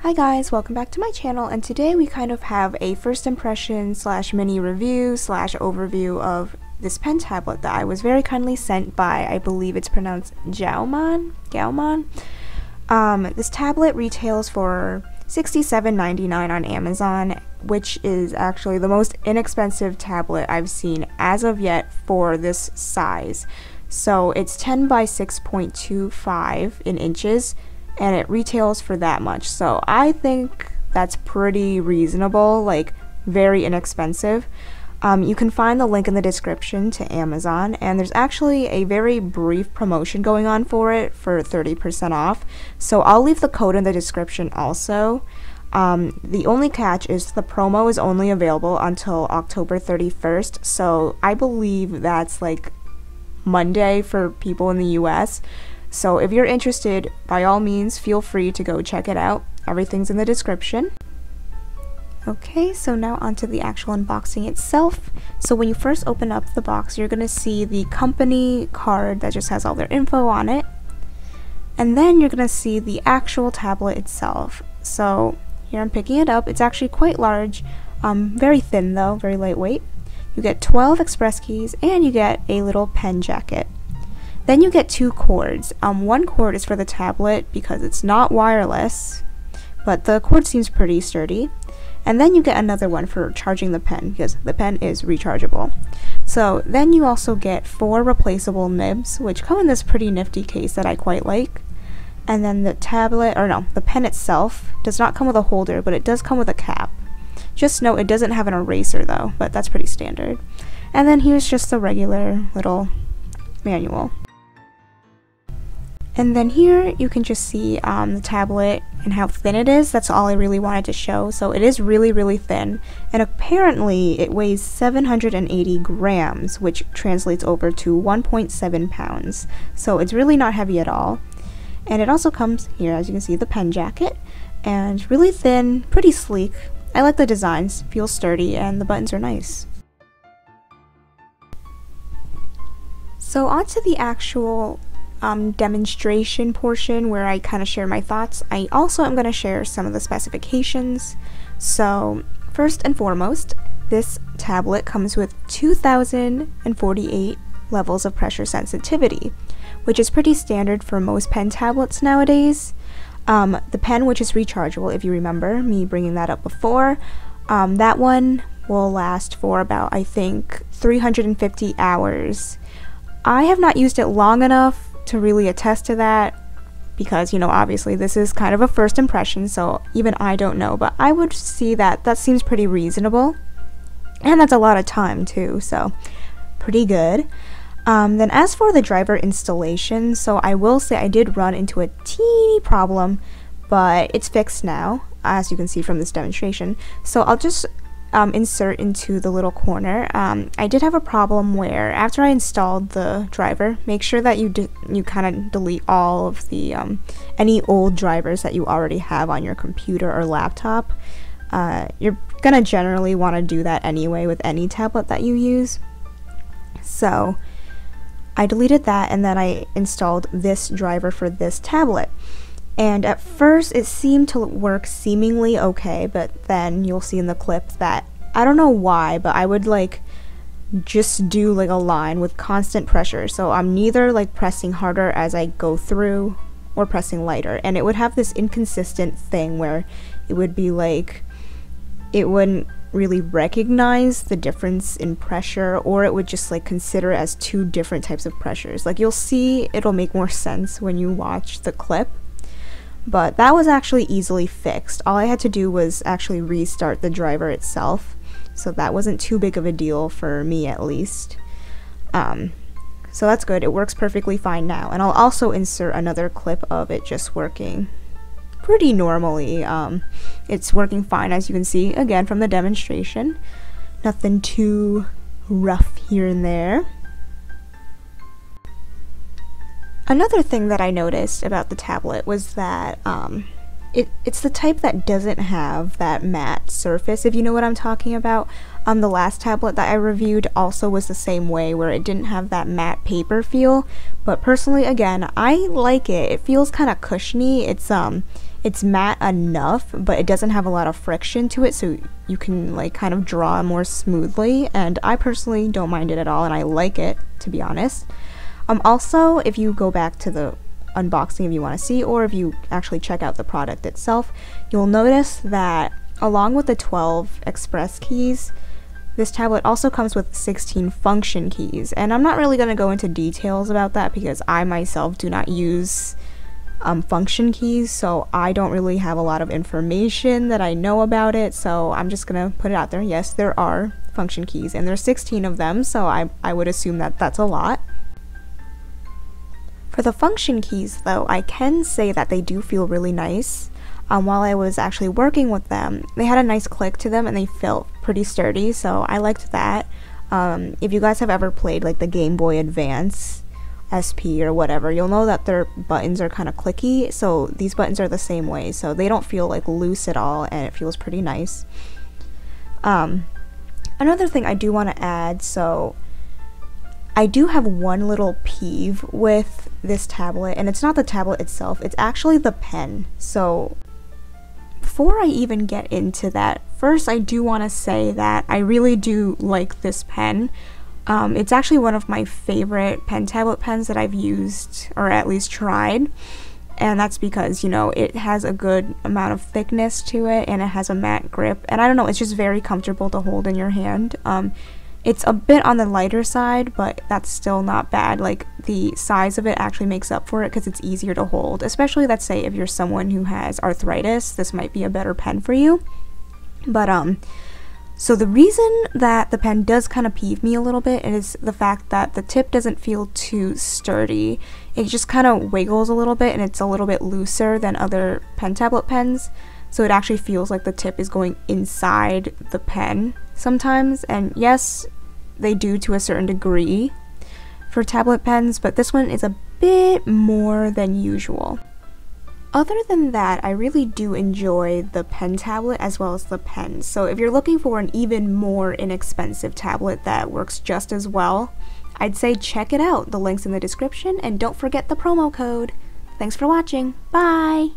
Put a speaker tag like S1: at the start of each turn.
S1: Hi guys, welcome back to my channel, and today we kind of have a first impression slash mini review slash overview of this pen tablet that I was very kindly sent by, I believe it's pronounced Gaomon? This tablet retails for $67.99 on Amazon, which is actually the most inexpensive tablet I've seen as of yet for this size. So it's 10 by 6.25 in inches, and it retails for that much. So I think that's pretty reasonable, like very inexpensive. You can find the link in the description to Amazon, and there's actually a very brief promotion going on for it for 30% off. So I'll leave the code in the description also. The only catch is the promo is only available until October 31st. So I believe that's like Monday for people in the US. So if you're interested, by all means, feel free to go check it out. Everything's in the description. Okay, so now onto the actual unboxing itself. So when you first open up the box, you're going to see the company card that just has all their info on it. And then you're going to see the actual tablet itself. So here I'm picking it up. It's actually quite large, very thin though, very lightweight. You get 12 express keys, and you get a little pen jacket. Then you get two cords. One cord is for the tablet because it's not wireless, but the cord seems pretty sturdy. And then you get another one for charging the pen because the pen is rechargeable. So then you also get 4 replaceable nibs, which come in this pretty nifty case that I quite like. And then the the pen itself does not come with a holder, but it does come with a cap. Just note it doesn't have an eraser though, but that's pretty standard. And then here's just the regular little manual. And then here you can just see the tablet and how thin it is. That's all I really wanted to show. So it is really thin, and apparently it weighs 780 grams, which translates over to 1.7 pounds. So it's really not heavy at all. And it also comes here, as you can see, the pen jacket, and really thin, pretty sleek. I like the designs, feels sturdy, and the buttons are nice. So onto the actual demonstration portion where I kind of share my thoughts. I also am going to share some of the specifications. So first and foremost, this tablet comes with 2048 levels of pressure sensitivity, which is pretty standard for most pen tablets nowadays. The pen, which is rechargeable, if you remember me bringing that up before, that one will last for about, I think, 350 hours. I have not used it long enough to really attest to that because, you know, obviously this is kind of a first impression, so even I don't know, but I would see that seems pretty reasonable, and that's a lot of time too, so pretty good. Then as for the driver installation, so I will say I did run into a teeny problem, but it's fixed now, as you can see from this demonstration. So I'll just insert into the little corner. I did have a problem where after I installed the driver, make sure that you kind of delete all of the any old drivers that you already have on your computer or laptop. You're gonna generally want to do that anyway with any tablet that you use. So I deleted that, and then I installed this driver for this tablet. And at first it seemed to work seemingly okay, but then you'll see in the clip that I don't know why, but I would like just do like a line with constant pressure. So I'm neither like pressing harder as I go through or pressing lighter, and it would have this inconsistent thing where it would be like it wouldn't really recognize the difference in pressure, or it would just like consider it as two different types of pressures. Like you'll see it'll make more sense when you watch the clip. But that was actually easily fixed. All I had to do was actually restart the driver itself, so that wasn't too big of a deal for me at least. So that's good. It works perfectly fine now, and I'll also insert another clip of it just working pretty normally. It's working fine, as you can see again from the demonstration. Nothing too rough here and there. Another thing that I noticed about the tablet was that it's the type that doesn't have that matte surface, if you know what I'm talking about. The last tablet that I reviewed also was the same way, where it didn't have that matte paper feel, but personally, again, I like it. It feels kind of cushiony. It's matte enough, but it doesn't have a lot of friction to it, so you can like kind of draw more smoothly, and I personally don't mind it at all, and I like it, to be honest. Also, if you go back to the unboxing if you want to see, or if you actually check out the product itself, you'll notice that along with the 12 express keys, this tablet also comes with 16 function keys, and I'm not really going to go into details about that because I myself do not use function keys, so I don't really have a lot of information that I know about it, so I'm just gonna put it out there. Yes, there are function keys, and there's 16 of them, so I would assume that that's a lot. For the function keys, though, I can say that they do feel really nice. While I was actually working with them, they had a nice click to them and they felt pretty sturdy, so I liked that. If you guys have ever played like the Game Boy Advance SP or whatever, you'll know that their buttons are kind of clicky, so these buttons are the same way, so they don't feel like loose at all, and it feels pretty nice. Another thing I do want to add, so I do have one little peeve with this tablet, and it's not the tablet itself, it's actually the pen. So before I even get into that, first I do want to say that I really do like this pen. It's actually one of my favorite pen tablet pens that I've used, or at least tried, and that's because, you know, it has a good amount of thickness to it, and it has a matte grip, and I don't know, it's just very comfortable to hold in your hand. It's a bit on the lighter side, but that's still not bad. Like, the size of it actually makes up for it because it's easier to hold, especially, let's say, if you're someone who has arthritis, this might be a better pen for you. But so the reason that the pen does kind of peeve me a little bit is the fact that the tip doesn't feel too sturdy. It just kind of wiggles a little bit, and it's a little bit looser than other pen tablet pens, so it actually feels like the tip is going inside the pen sometimes. And yes, they do to a certain degree for tablet pens, but this one is a bit more than usual. Other than that, I really do enjoy the pen tablet as well as the pen. So if you're looking for an even more inexpensive tablet that works just as well, I'd say check it out. The link's in the description, and don't forget the promo code. Thanks for watching. Bye!